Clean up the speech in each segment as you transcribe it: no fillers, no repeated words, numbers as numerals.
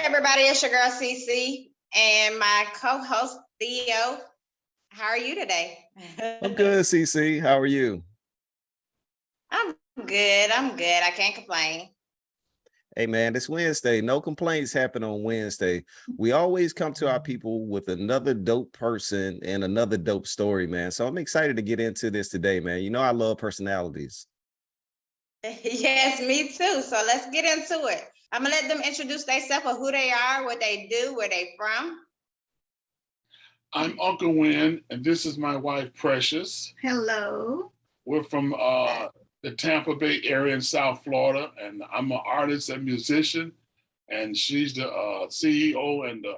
everybody, it's your girl CC and my co-host Theo. How are you today? I'm good, CC. How are you? I'm good. I can't complain. Hey man, it's Wednesday. No complaints happen on Wednesday. We always come to our people with another dope person and another dope story, man. So I'm excited to get into this today, man. You know I love personalities. Yes, me too. So let's get into it. I'm gonna let them introduce themselves of who they are, what they do, where they from. I'm Uncle Win, and this is my wife, Precious. Hello. We're from the Tampa Bay area in South Florida, and I'm an artist and musician, and she's the CEO and the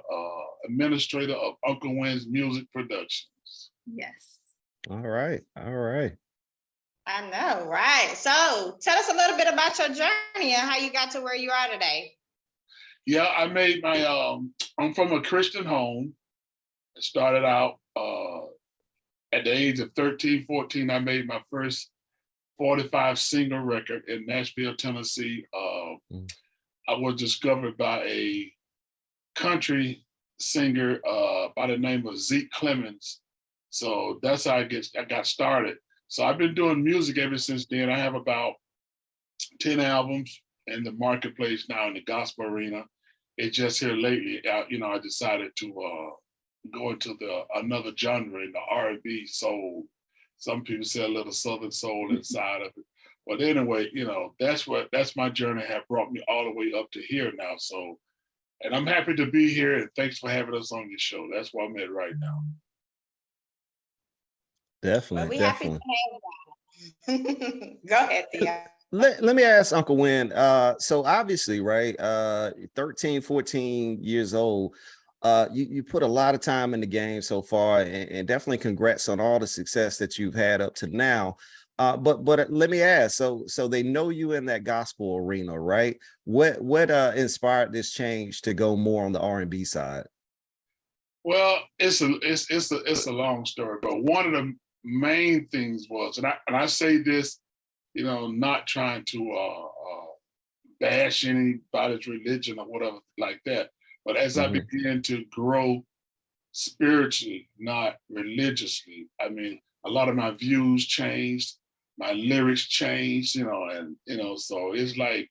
administrator of Uncle Win's Music Productions. Yes. All right. I know, right? So tell us a little bit about your journey and how you got to where you are today. Yeah, I made my, I'm from a Christian home. I started out at the age of 13, 14, I made my first 45 single record in Nashville, Tennessee. I was discovered by a country singer by the name of Zeke Clemens. So that's how I got started. So I've been doing music ever since then. I have about 10 albums in the marketplace now in the gospel arena. It's just here lately, I decided to go into another genre in the R&B soul. Some people say a little Southern soul inside of it. But anyway, that's my journey have brought me all the way up to here now. So, and I'm happy to be here, and thanks for having us on your show. That's where I'm at right now. Definitely. Happy to have you. Go ahead, Theo. Let me ask Uncle Win. So obviously, right, 13, 14 years old, you put a lot of time in the game so far, and definitely congrats on all the success that you've had up to now. But let me ask, so they know you in that gospel arena, right? What inspired this change to go more on the R&B side? Well, it's a long story, but one of the main things was, and I say this, not trying to bash anybody's religion or whatever like that, but as I began to grow spiritually, not religiously, I mean, a lot of my views changed, my lyrics changed, so it's like,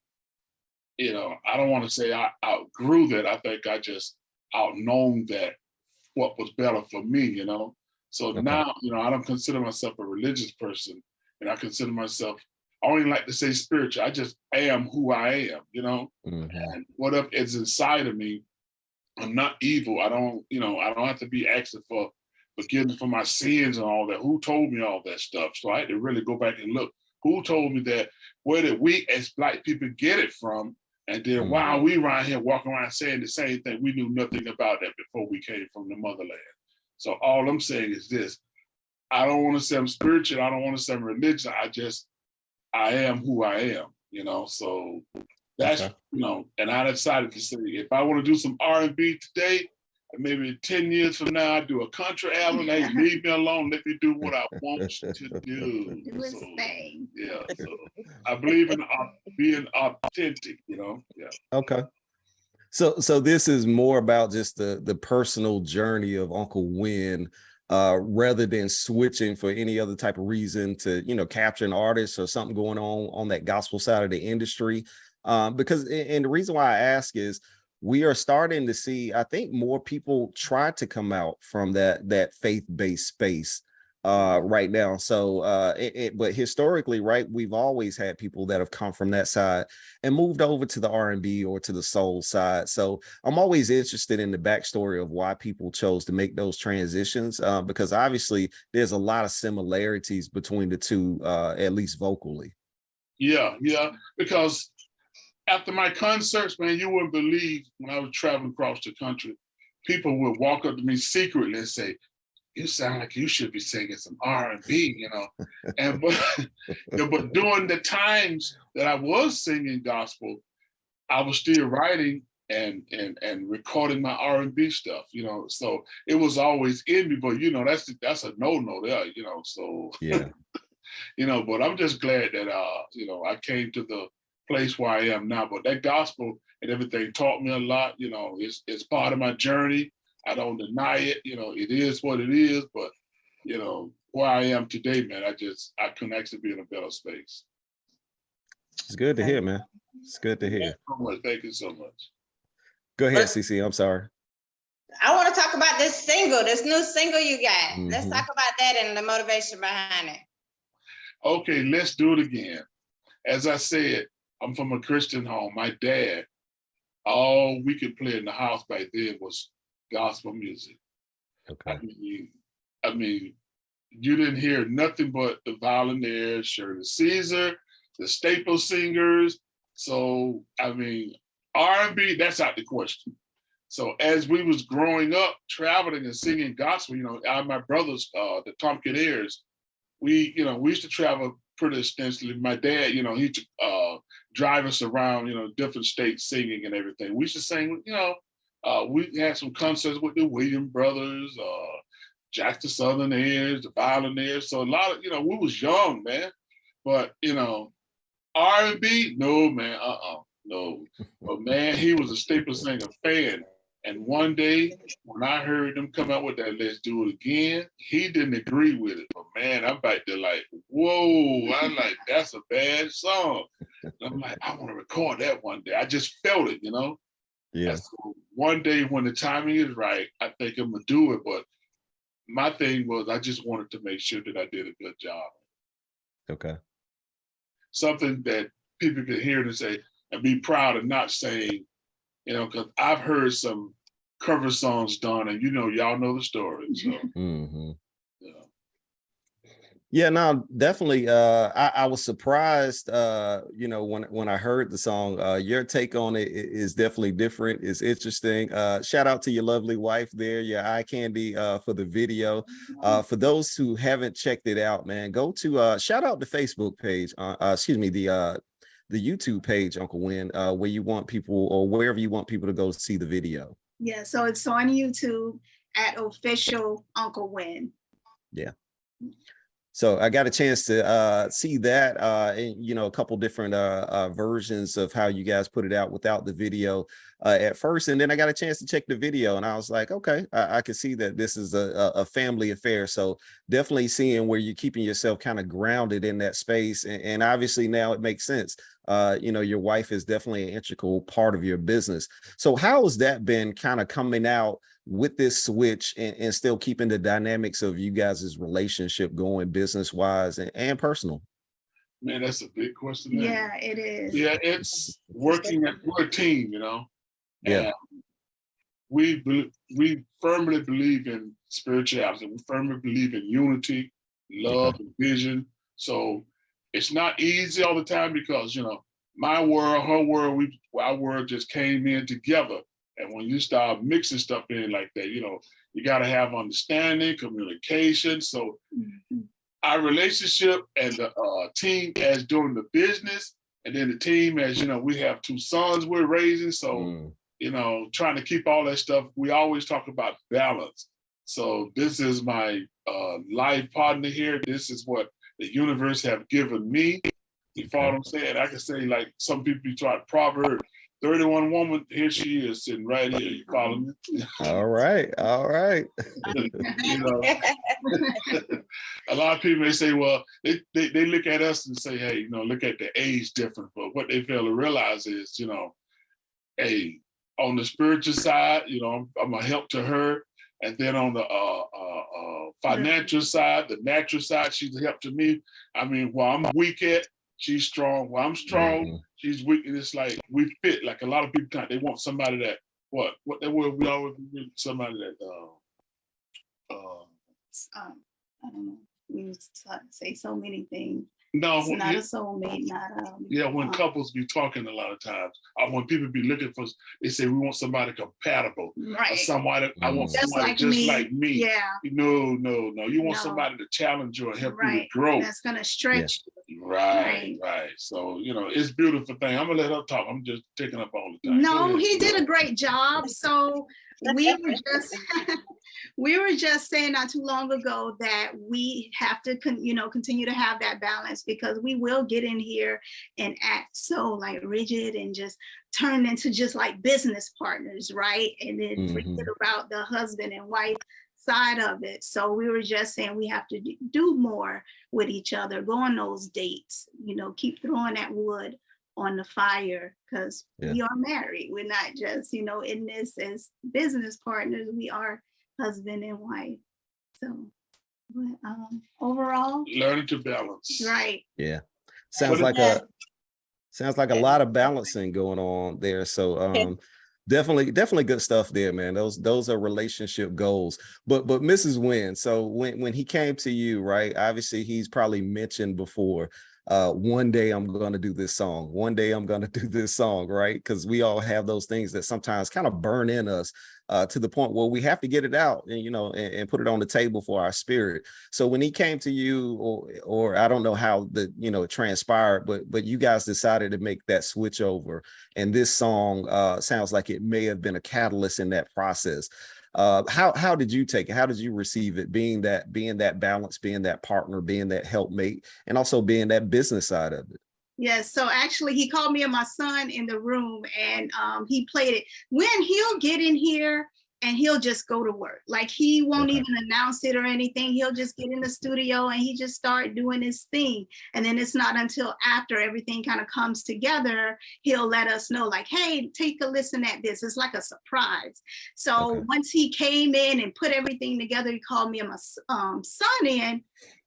I don't want to say I outgrew that. I think I just outknown that what was better for me, So now, I don't consider myself a religious person, and I consider myself, I don't even like to say spiritual. I just am who I am, and whatever is inside of me, I'm not evil. I don't have to be asking for forgiveness for my sins and all that. Who told me all that stuff? So I had to really go back and look. Who told me that? Where did we as Black people get it from? And then why are we around here walking around saying the same thing? We knew nothing about that before we came from the motherland. So all I'm saying is this. I don't want to say I'm spiritual. I don't want to say I'm religious. I am who I am, so that's, and I decided to say, if I want to do some R&B today, and maybe 10 years from now, I do a country album, hey, leave me alone, let me do what I want to do. So I believe in being authentic, Yeah. Okay. So this is more about just the personal journey of Uncle Win, rather than switching for any other type of reason to, capture an artist or something going on that gospel side of the industry. Because the reason why I ask is we are starting to see, I think, more people try to come out from that faith-based space right now. So but historically, right, we've always had people that have come from that side and moved over to the R&B or to the soul side. So I'm always interested in the backstory of why people chose to make those transitions, because obviously there's a lot of similarities between the two, at least vocally. Yeah, because after my concerts, man, you wouldn't believe when I was traveling across the country, people would walk up to me secretly and say, "You sound like you should be singing some R&B, And but during the times that I was singing gospel, I was still writing and recording my R&B stuff, So it was always in me, but that's a no there, So yeah. But I'm just glad that I came to the place where I am now. But that gospel and everything taught me a lot. You know, it's part of my journey. I don't deny it. You know, it is what it is. But you know, where I am today, man, I couldn't actually be in a better space. It's good to hear, man. It's good to hear. Thank you so much. Go ahead, CC. I'm sorry. I want to talk about this new single you got. Mhm. Let's talk about that and the motivation behind it. Okay, let's do it again. As I said, I'm from a Christian home. My dad, all we could play in the house back then was gospel music. Okay. I mean, you didn't hear nothing but the Violinaires, Shirley Caesar, the Staple Singers. So, I mean, R&B, that's out the question. So as we was growing up, traveling and singing gospel, you know, my brothers, the Tompkinaires, we used to travel pretty extensively. My dad, you know, he drive us around, you know, different states singing and everything. We used to sing, you know, we had some concerts with the Williams Brothers, Jack the Southerners, the Violinaires. So a lot of, you know, we was young, man. But, you know, R&B, no, man, no. But man, he was a Staple Singer fan. And one day when I heard them come out with that Let's Do It Again, he didn't agree with it. But man, I'm back there like, whoa, I'm like, that's a bad song. And I'm like, I want to record that one day. I just felt it, you know? Yeah. And so one day when the timing is right, I think I'm gonna do it. But my thing was I just wanted to make sure that I did a good job. Okay. Something that people could hear and say, and be proud of not saying, you know, because I've heard some cover songs done, and you know, y'all know the story. So, Mm-hmm. you know. Yeah, no, definitely. I was surprised, you know, when I heard the song. Your take on it is definitely different. It's interesting. Shout out to your lovely wife there, your eye candy, for the video. For those who haven't checked it out, man, go to shout out the Facebook page. Excuse me, the YouTube page, Uncle Win, where you want people or wherever you want people to go see the video. Yeah, so it's on YouTube at official Uncle Win. Yeah. So I got a chance to see that, and you know, a couple different versions of how you guys put it out without the video at first, and then I got a chance to check the video, and I was like, okay, I can see that this is a family affair. So definitely seeing where you're keeping yourself kind of grounded in that space, and obviously now it makes sense. You know, your wife is definitely an integral part of your business. So how has that been kind of coming out with this switch and still keeping the dynamics of you guys' relationship going business-wise and personal? Man, that's a big question. Yeah, it is. Yeah, it's working. We're a team, you know. Yeah. And we firmly believe in spirituality. We firmly believe in unity, love, and vision. So it's not easy all the time because, you know, my world, her world, our world just came in together. And when you start mixing stuff in like that, you know, you got to have understanding, communication. So our relationship and the team as doing the business, and then the team as, you know, we have 2 sons we're raising. So, you know, trying to keep all that stuff. We always talk about balance. So this is my life partner here. This is what the universe have given me. You follow what I'm saying? I can say, like some people try Proverbs 31 woman, here she is sitting right here. You follow me? All right. You know, a lot of people may say, well, they look at us and say, hey, you know, look at the age difference. But what they fail to realize is, you know, hey, on the spiritual side, you know, I'm a help to her. And then on the financial side, the natural side, she's a help to me. I mean, while I'm weak at, she's strong. While I'm strong, she's weak. And it's like we fit. Like a lot of people, they want somebody that what that word we always need somebody that I don't know. We say so many things. No, it's not a soulmate, not when couples be talking a lot of times, when people be looking for, they say we want somebody compatible, right? Or somebody I want somebody just like me. Yeah. No. You want somebody to challenge you and help you to grow. That's gonna stretch. Yeah. Right. So, it's a beautiful thing. I'm gonna let her talk. I'm just taking up all the time. No, he did a great job. So we were just we were just saying not too long ago that we have to continue to have that balance, because we will get in here and act so like rigid and just turn into just like business partners, right? And then forget about the husband and wife side of it. So we were just saying we have to do more with each other, go on those dates, keep throwing that wood on the fire, because we are married. We're not just, in this as business partners, we are husband and wife. So but overall, learning to balance. Right. Yeah. Sounds like a lot of balancing going on there. So definitely good stuff there, man. Those are relationship goals. But Mrs. Wynn, so when he came to you, right? Obviously he's probably mentioned before, one day I'm going to do this song. One day I'm going to do this song, right? Because we all have those things that sometimes kind of burn in us to the point where we have to get it out and, and put it on the table for our spirit. So when he came to you, or I don't know how it transpired, but you guys decided to make that switch over. And this song sounds like it may have been a catalyst in that process. How did you take it? How did you receive it? Being that balance, being that partner, being that helpmate, and also being that business side of it. Yes. So actually he called me and my son in the room, and he played it. When he'll get in here and he'll just go to work. Like he won't even announce it or anything. He'll just get in the studio and he just start doing his thing. And then it's not until after everything kind of comes together, he'll let us know like, hey, take a listen at this. It's like a surprise. So once he came in and put everything together, he called me and my son in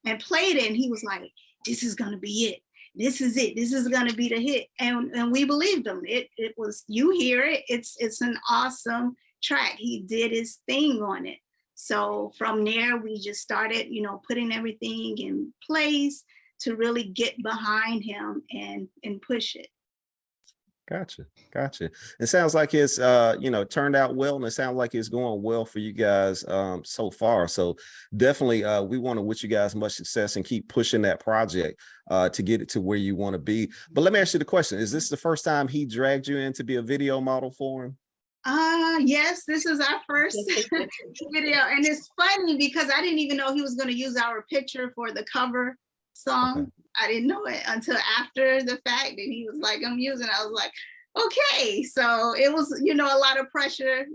and played it. And he was like, this is going to be it. This is it. This is going to be the hit. And we believed him. It was, you hear it. It's an awesome track. He did his thing on it. So from there, we just started, putting everything in place to really get behind him and push it. Gotcha. It sounds like it's turned out well, and it sounds like it's going well for you guys so far. So definitely we want to wish you guys much success and keep pushing that project to get it to where you want to be. But let me ask you the question. Is this the first time he dragged you in to be a video model for him? Yes, this is our first video. And it's funny because I didn't even know he was going to use our picture for the cover song. I didn't know it until after the fact that he was like, I'm using it. I was like, okay. So it was, a lot of pressure,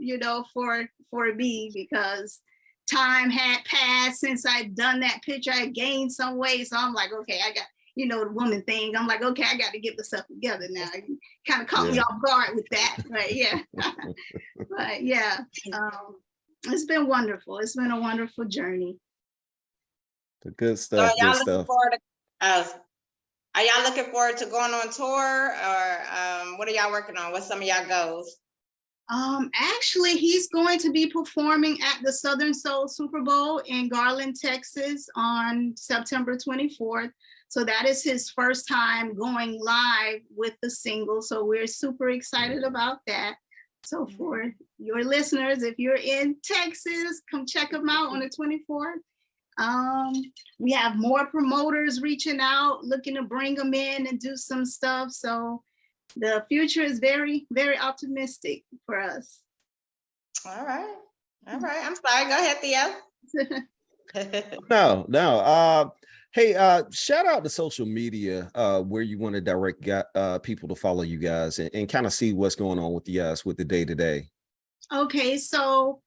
for me, because time had passed since I'd done that picture. I gained some weight. So I'm like, okay, I got, the woman thing. I'm like, okay, I got to get myself together now. You kind of caught me off guard with that, but yeah. But yeah, it's been wonderful. It's been a wonderful journey. The good stuff. So y'all looking forward to, are y'all looking forward to going on tour, or what are y'all working on? What's some of y'all goals? Actually, he's going to be performing at the Southern Soul Super Bowl in Garland, Texas on September 24th. So that is his first time going live with the single. So we're super excited about that. So for your listeners, if you're in Texas, come check him out on the 24th. We have more promoters reaching out, looking to bring them in and do some stuff. So the future is very, very optimistic for us. All right. I'm sorry. Go ahead, Theo. No. Hey, shout out to social media where you want to direct people to follow you guys and kind of see what's going on with you guys with the day-to-day. Okay, so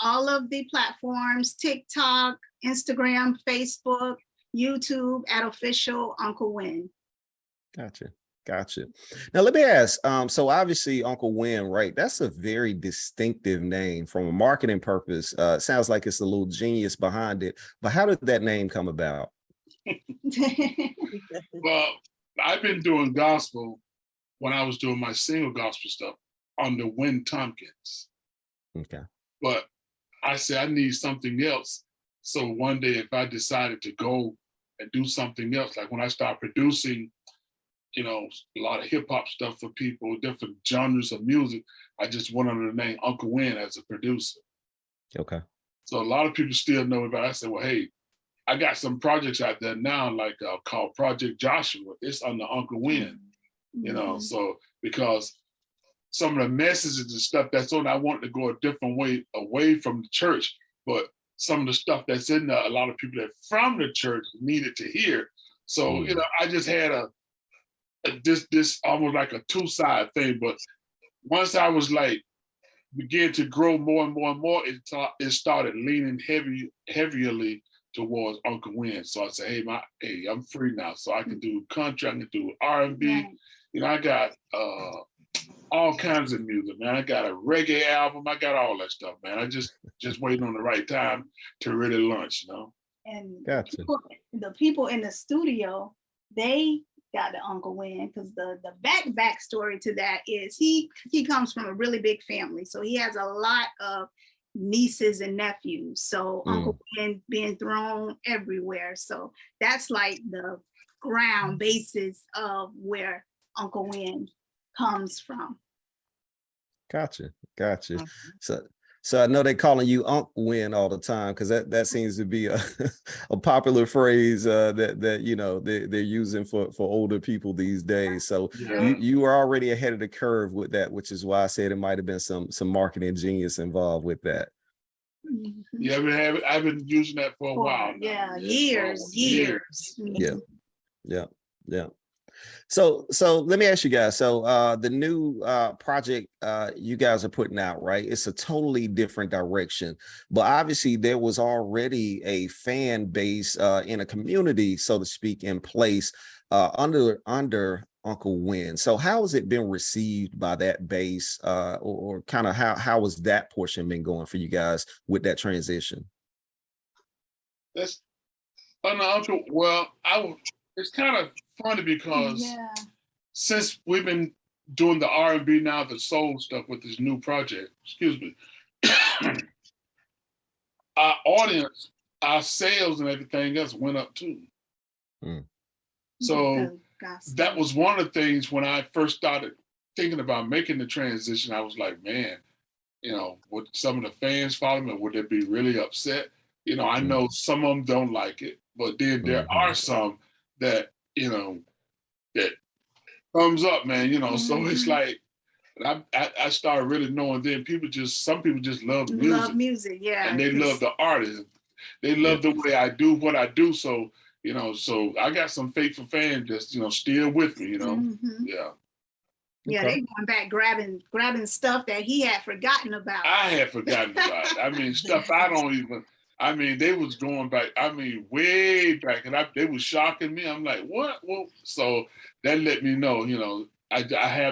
all of the platforms, TikTok, Instagram, Facebook, YouTube at Official Uncle Wynn. Gotcha. Now let me ask, so obviously Uncle Wynn, right? That's a very distinctive name from a marketing purpose. Sounds like it's a little genius behind it, but how did that name come about? Well, I've been doing gospel when I was doing my single gospel stuff under Wynn Tompkins. Okay. But I said, I need something else. So one day, if I decided to go and do something else, like when I started producing, a lot of hip hop stuff for people, different genres of music, I just went under the name Uncle Wynn as a producer. Okay. So a lot of people still know about it. I said, well, hey, I got some projects out there now, like called Project Joshua. It's under Uncle Win, you know. Mhm. So because some of the messages and stuff that's on, I want to go a different way away from the church, but some of the stuff that's in there, a lot of people that from the church needed to hear. So you know, I just had this almost like a two-side thing. But once I was like began to grow more and more and more, it started leaning heavily towards Uncle Win. So I said, hey, I'm free now, so I can do country, I can do R&B. Right. You know, I got all kinds of music, man. I got a reggae album, I got all that stuff, man. I just waiting on the right time to really launch, you know. And Gotcha. the people in the studio, they got the Uncle Win, because the backstory to that is he comes from a really big family, so he has a lot of nieces and nephews. So Uncle Win being thrown everywhere. So that's like the ground basis of where Uncle Win comes from. Gotcha. So I know they calling you Unc Win all the time, because that seems to be a popular phrase that you know they're using for older people these days. So Yeah. you are already ahead of the curve with that, which is why I said it might have been some marketing genius involved with that. Mhm. Yeah, I've been using that for a while now. Yeah, for years. Yeah. Yeah. So let me ask you guys. So the new project you guys are putting out, right? It's a totally different direction, but obviously there was already a fan base in a community, so to speak, in place under Uncle Win. So how has it been received by that base, or kind of how has that portion been going for you guys with that transition? That's Uncle. Well, it's kind of funny because Yeah. since we've been doing the R&B now, the soul stuff with this new project, excuse me, our audience, our sales and everything else went up too. So that was one of the things when I first started thinking about making the transition. I was like, man, you know, would some of the fans follow me? Would they be really upset? You know, I know some of them don't like it, but then there are some that, you know, that thumbs up, man, you know. So it's like, I started really knowing then some people just love music. Love music, yeah. And they love the artist. They love the way I do what I do. So, you know, so I got some faithful fans just, you know, still with me, you know. Yeah. Yeah, Okay. they going back grabbing stuff that he had forgotten about. I had forgotten about it. I mean, stuff I don't even, I mean, they was going back, I mean, way back, and they was shocking me. I'm like, what? Well, so that let me know, you know, I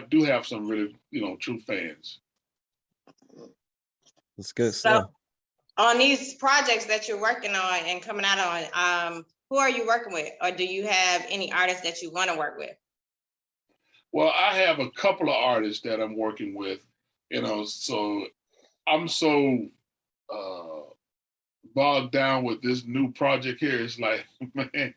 do have some really, you know, true fans. That's good So stuff. on these projects that you're working on and coming out on, who are you working with? Or do you have any artists that you want to work with? Well, I have a couple of artists that I'm working with, you know, so I'm so bogged down with this new project here. It's like, man,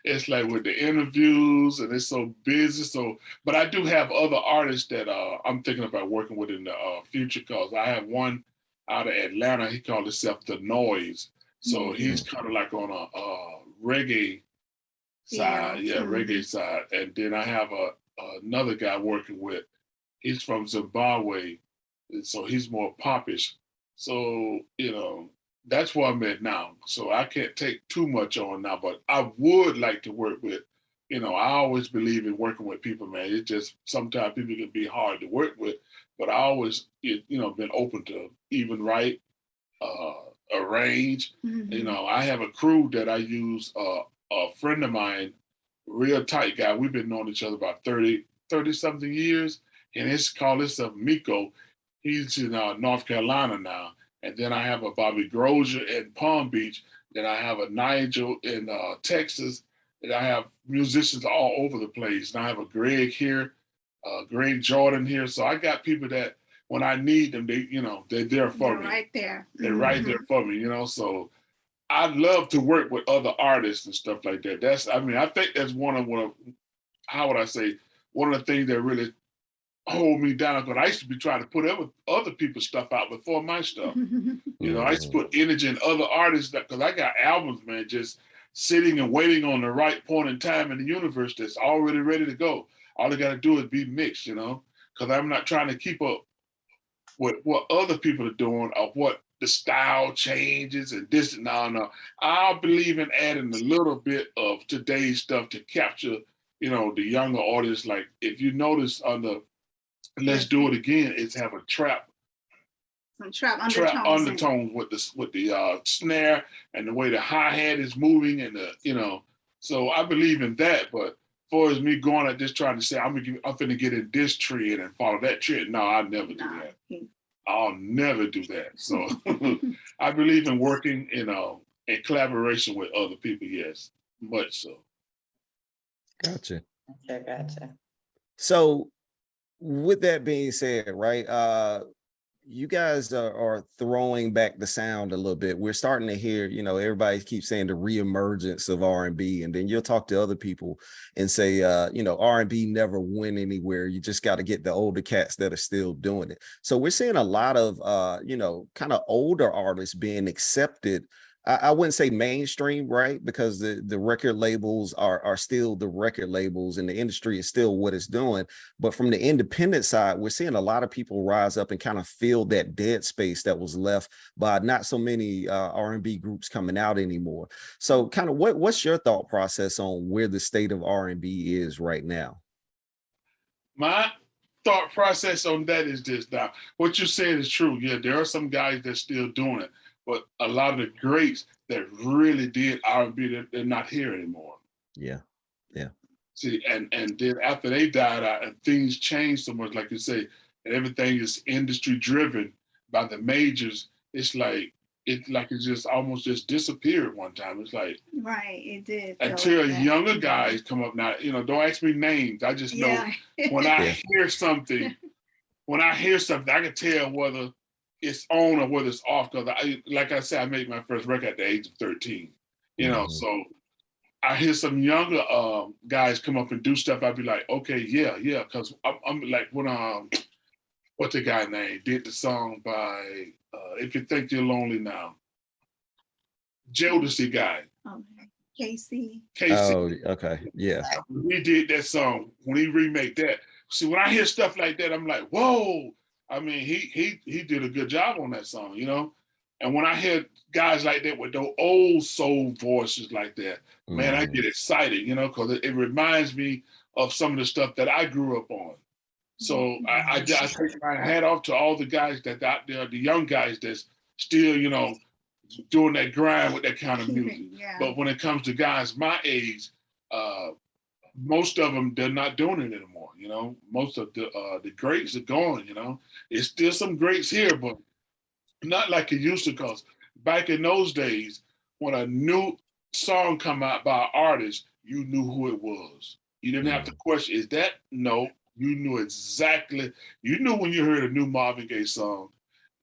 it's like with the interviews and it's so busy. So, but I do have other artists that I'm thinking about working with in the future, because I have one out of Atlanta. He called himself The Noise. So he's kind of like on a reggae side, reggae side. And then I have another guy working with, he's from Zimbabwe, and so he's more popish. So, you know, that's where I'm at now. So I can't take too much on now, but I would like to work with, you know, I always believe in working with people, man. It's just sometimes people can be hard to work with, but I always, you know, been open to even write, arrange. You know, I have a crew that I use, a friend of mine, real tight guy. We've been knowing each other about 30 something years. And it's called himself Miko. He's in North Carolina now. And then I have a Bobby Grozier in Palm Beach. Then I have a Nigel in Texas. And I have musicians all over the place. And I have a Greg here, Greg Jordan here. So I got people that when I need them, they, you know, they're there for me. Right there. They're right there for me, you know. So I'd love to work with other artists and stuff like that. I mean, I think that's one of how would I say, one of the things that really hold me down, because I used to be trying to put other people's stuff out before my stuff. You know, I used to put energy in other artists, because I got albums, man, just sitting and waiting on the right point in time in the universe that's already ready to go. All I got to do is be mixed, you know, because I'm not trying to keep up with what other people are doing or what the style changes and this. No. I believe in adding a little bit of today's stuff to capture, you know, the younger audience. Like if you notice on the Let's Do It Again, it's have a trap undertones with the snare and the way the hi-hat is moving and the, you know, so I believe in that. But as far as me going at this trying to say I'm finna get in this trend and follow that trend, no, I'll never do that. I'll never do that. So I believe in working, you know, in collaboration with other people, yes, much so. Gotcha. Gotcha. So with that being said, right, you guys are throwing back the sound a little bit. We're starting to hear, you know, everybody keeps saying the reemergence of R&B, and then you'll talk to other people and say, you know, R&B never went anywhere. You just got to get the older cats that are still doing it. So we're seeing a lot of, you know, kind of older artists being accepted. I wouldn't say mainstream, right? Because the record labels are still the record labels and the industry is still what it's doing. But from the independent side, we're seeing a lot of people rise up and kind of fill that dead space that was left by not so many R&B groups coming out anymore. So kind of what's your thought process on where the state of R&B is right now? My thought process on that is this. Now, what you're saying is true. Yeah, there are some guys that's still doing it. But a lot of the greats that really did R&B, they're not here anymore. Yeah. See, and then after they died out and things changed so much, like you say, and everything is industry driven by the majors, it's like it just almost just disappeared one time. It's like right, it did. Until younger guys come up now, you know, don't ask me names. I just know when I hear something, I can tell whether it's on or whether it's off, because like I said, I made my first record at the age of 13. You know, so I hear some younger guys come up and do stuff. I'd be like, okay, yeah, because I'm like when what's the guy name did the song by If You Think You're Lonely Now, Jodeci guy. Casey. Oh, okay, yeah. He did that song when he remade that. See, when I hear stuff like that, I'm like, whoa. I mean, he did a good job on that song, you know? And when I hear guys like that with those old soul voices like that, man, I get excited, you know, because it reminds me of some of the stuff that I grew up on. So I take my hat off to all the guys that out there, the young guys that's still, you know, doing that grind with that kind of music. But when it comes to guys my age, most of them, they're not doing it anymore, you know? Most of the greats are gone, you know? There's still some greats here, but not like it used to, because back in those days, when a new song come out by an artist, you knew who it was. You didn't have to question, is that? No, you knew exactly. You knew when you heard a new Marvin Gaye song.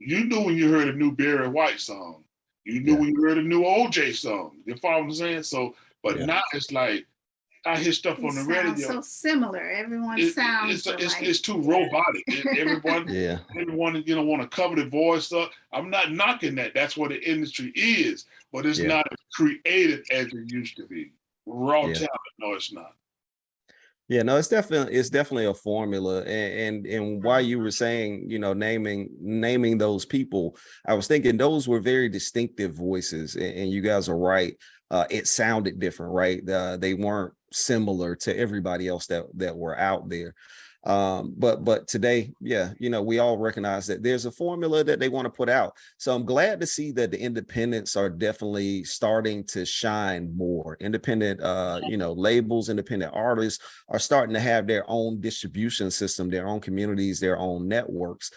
You knew when you heard a new Barry White song. You knew when you heard a new OJ song. You follow what I'm saying? So, but now it's like, I hear stuff on the radio. So similar. Everyone sounds it's too robotic. Everyone, you know, want to cover the voice up. I'm not knocking that. That's what the industry is, but it's not as creative as it used to be. Raw talent. No, it's not. Yeah, no, it's definitely a formula. And while you were saying, you know, naming those people, I was thinking those were very distinctive voices, and you guys are right. It sounded different, right? They weren't similar to everybody else that were out there. But today, you know, we all recognize that there's a formula that they want to put out. So I'm glad to see that the independents are definitely starting to shine more. Independent, you know, labels, independent artists are starting to have their own distribution system, their own communities, their own networks.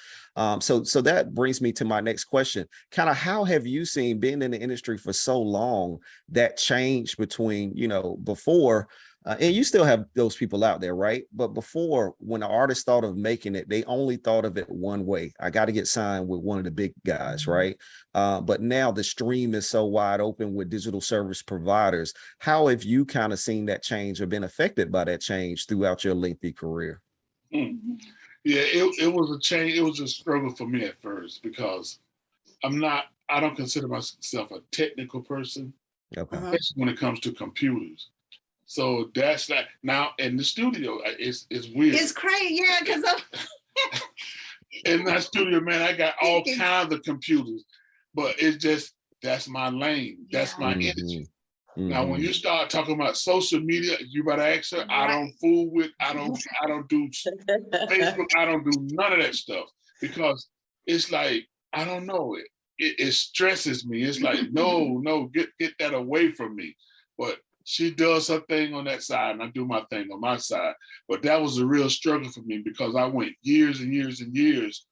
So that brings me to my next question. Kind of how have you seen, being in the industry for so long, that change between, you know, before, and you still have those people out there, right? But before, when an artist thought of making it, they only thought of it one way. I got to get signed with one of the big guys, right? But now the stream is so wide open with digital service providers. How have you kind of seen that change or been affected by that change throughout your lengthy career? Yeah, it was a change. It was a struggle for me at first because I don't consider myself a technical person, Okay. especially when it comes to computers. So that's like now in the studio, it's weird. It's crazy, yeah, because In that studio, man, I got all kinds of computers, but it's just that's my lane. That's my energy. Now, when you start talking about social media, you better ask her. I don't fool with. I don't do Facebook. I don't do none of that stuff because it's like I don't know. It stresses me. It's like no, get that away from me. But she does her thing on that side, and I do my thing on my side. But that was a real struggle for me because I went years and years and years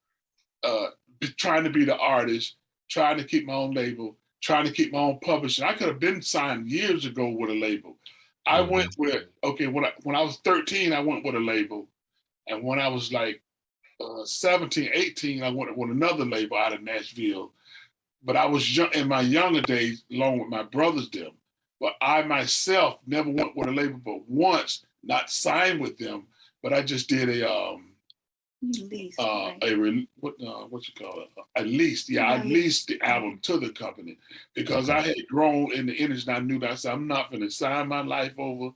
trying to be the artist, trying to keep my own label, trying to keep my own publishing. I could have been signed years ago with a label. I went with, okay, when I was 13, I went with a label. And when I was like 17, 18, I went with another label out of Nashville. But I was young in my younger days, along with my brothers them. But I myself never went with a label but once, not signed with them, but I just did a lease, what you call it? I leased the album to the company because I had grown in the industry. And I knew that I said I'm not going to sign my life over,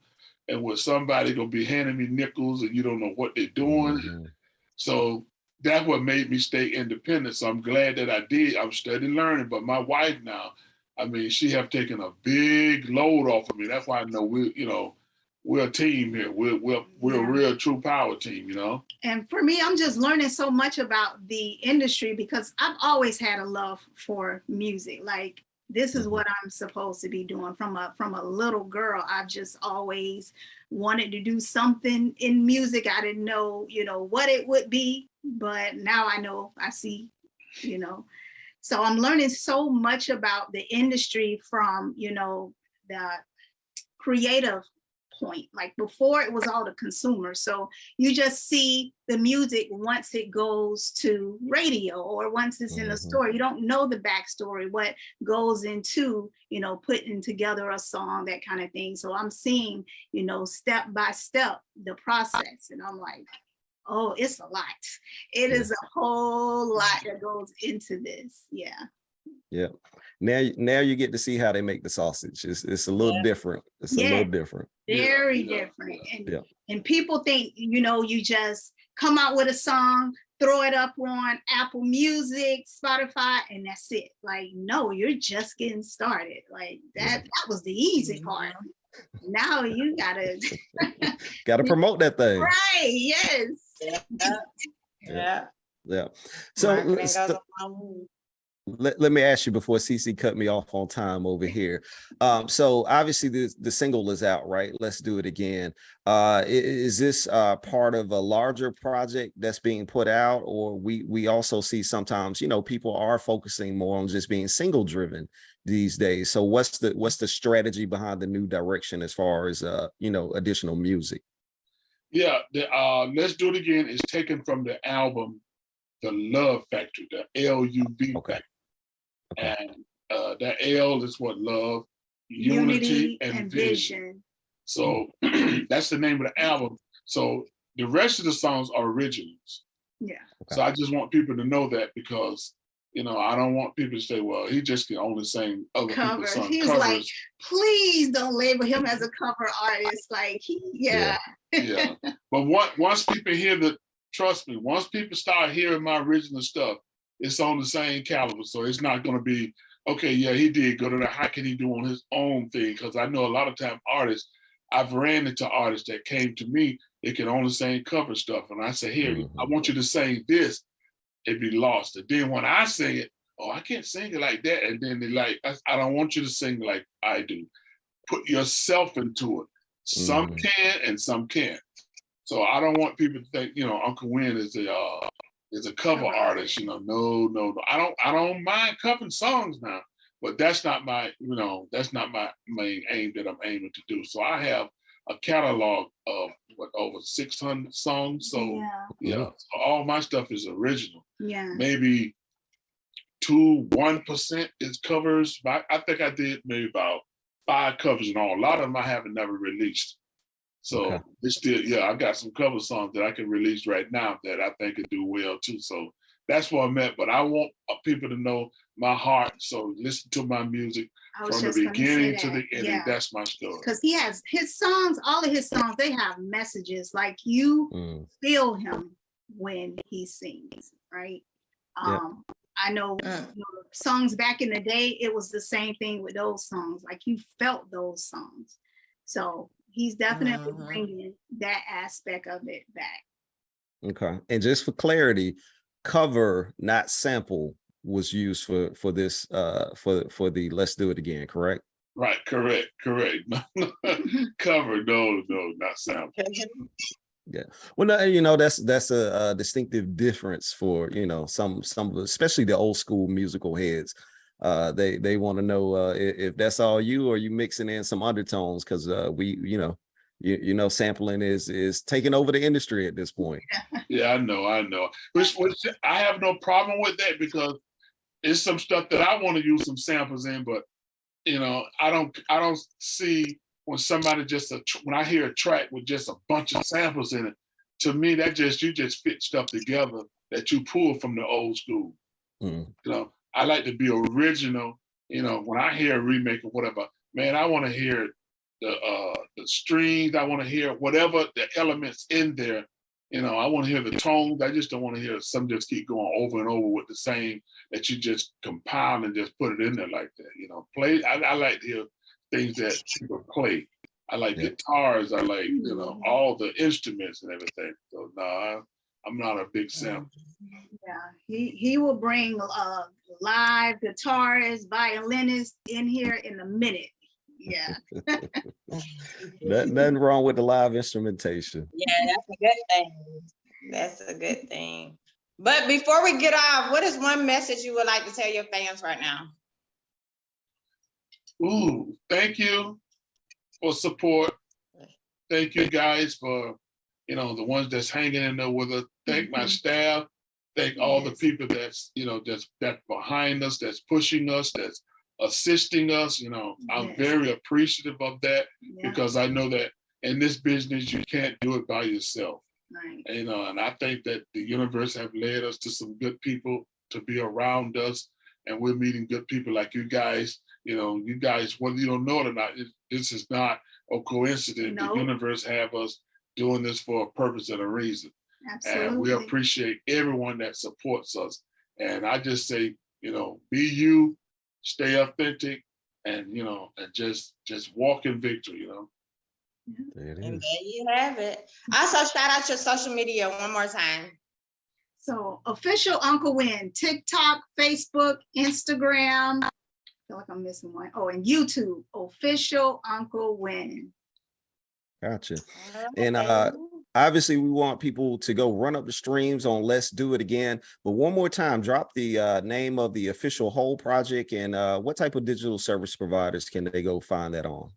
and with somebody gonna be handing me nickels and you don't know what they're doing. So that's what made me stay independent. So I'm glad that I did. I'm studying learning, but my wife now, I mean, she have taken a big load off of me. That's why I know we're a team here. We're a real true power team, you know? And for me, I'm just learning so much about the industry because I've always had a love for music. Like this is what I'm supposed to be doing from a little girl. I've just always wanted to do something in music. I didn't know, what it would be, but now I know, I see, So I'm learning so much about the industry from, the creative point. Like before it was all the consumer. So you just see the music once it goes to radio or once it's in a store. You don't know the backstory, what goes into, putting together a song, that kind of thing. So I'm seeing, step by step the process. And I'm like, oh, it's a lot. It is a whole lot that goes into this. Yeah. Yeah. Now you get to see how they make the sausage. It's a little different. It's a little different. Very different. And people think, you just come out with a song, throw it up on Apple Music, Spotify, and that's it. Like, no, you're just getting started. Like that was the easy part. Now you gotta promote that thing. Right, yes. Yeah. So let me ask you before CC cut me off on time over here. So obviously the single is out, right? Let's Do It Again. Is this part of a larger project that's being put out, or we also see sometimes, people are focusing more on just being single driven these days. So what's the strategy behind the new direction as far as additional music? Yeah, Let's Do It Again is taken from the album The Love Factory, the LUV Factory. And that L is what? Love, unity, and vision. So that's the name of the album. So the rest of the songs are originals. Yeah. So I just want people to know that because, I don't want people to say, well, he just can only sing other people's songs. He was like, please don't label him as a cover artist. Like, yeah. But once people hear trust me, once people start hearing my original stuff, it's on the same caliber. So it's not going to be, okay, yeah, he did good. How can he do on his own thing? Because I know a lot of time artists, I've ran into artists that came to me, they can only sing cover stuff. And I say, here, I want you to sing this. It'd be lost. And then when I sing it, oh, I can't sing it like that. And then they're like, I don't want you to sing like I do. Put yourself into it. Some can and some can't. So I don't want people to think, Uncle Win is a cover artist. No. I don't mind covering songs now, but that's not my main aim that I'm aiming to do. So I have a catalog of over 600 songs. So so all my stuff is original. Yeah. Maybe 1% is covers. I think I did maybe about 5 covers and all. A lot of them I haven't never released. So Okay. it's still, yeah, I got some cover songs that I can release right now that I think could do well too. So that's where I'm at. But I want people to know my heart. So listen to my music I was from the just gonna say beginning to that. the ending. Yeah. That's my story. Because he has his songs, all of his songs, they have messages. Like you Mm. feel him when he sings, right? Yeah. I know, songs back in the day, it was the same thing with those songs. Like you felt those songs. So he's definitely bringing that aspect of it back. Okay. And just for clarity, cover, not sample, was used for this for the Let's Do It Again, correct? Right, correct. Cover, no, not sample. Yeah. Well, no, you know, that's a distinctive difference for, you know, some especially the old school musical heads. They want to know if that's all you, or you mixing in some undertones, because we, you know, sampling is taking over the industry at this point. Yeah, I know. Which I have no problem with that, because it's some stuff that I want to use some samples in, but you know, I don't see when somebody when I hear a track with just a bunch of samples in it, to me that you just fit stuff together that you pull from the old school. Mm. You know, I like to be original. You know, when I hear a remake or whatever, man, I want to hear the strings. I want to hear whatever the elements in there. You know, I want to hear the tones. I just don't want to hear some just keep going over and over with the same that you just compile and just put it in there like that. You know, play. I like to hear things that people play. I like guitars. I like, you know, all the instruments and everything. So no, I'm not a big sample. Yeah, he will bring live guitarists, violinists in here in a minute. Yeah. Nothing wrong with the live instrumentation. Yeah, that's a good thing. That's a good thing. But before we get off, what is one message you would like to tell your fans right now? Ooh, thank you for support. Thank you guys for, you know, the ones that's hanging in there with us. Thank my staff. Thank all the people that's, you know, that's behind us, that's pushing us, that's assisting us. You know, I'm very appreciative of that, because I know that in this business, you can't do it by yourself. Right. You know, and I think that the universe have led us to some good people to be around us, and we're meeting good people like you guys. You know, you guys, whether you don't know it or not, this is not a coincidence. No. The universe have us doing this for a purpose and a reason. Absolutely. And we appreciate everyone that supports us. And I just say, you know, be you, stay authentic, and, you know, and just walk in victory, you know. There it And is. there you have it. Also, shout out your social media one more time. So official Uncle Win, TikTok, Facebook, Instagram. I feel like I'm missing one. Oh, and YouTube, official Uncle Win. Gotcha. And obviously we want people to go run up the streams on Let's Do It Again. But one more time, drop the name of the official whole project, and what type of digital service providers can they go find that on?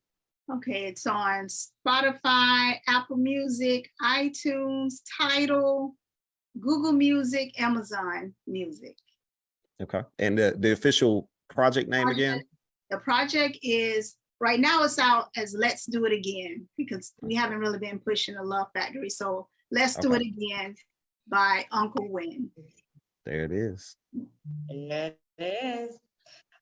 Okay, it's on Spotify, Apple Music, iTunes, Tidal, Google Music, Amazon Music. Okay. And the official project name again? The project is, right now it's out as Let's Do It Again, because we haven't really been pushing the Love Factory. So Let's Do It Again by Uncle Win. There it is. It is.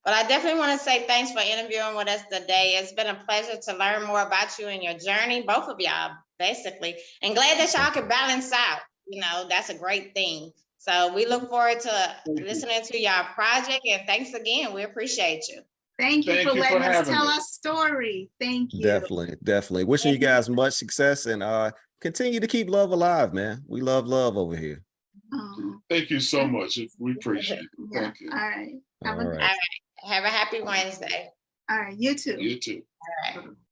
Well, I definitely want to say thanks for interviewing with us today. It's been a pleasure to learn more about you and your journey, both of y'all, basically. And glad that y'all could balance out. You know, that's a great thing. So we look forward to listening to y'all project. And thanks again. We appreciate you. Thank you for letting us tell our story. Thank you. Definitely. Wishing you guys much success, and continue to keep love alive, man. We love over here. Thank you so much. We appreciate it. Thank you. All right. All right. Have a happy Wednesday. All right. You too. You too. All right.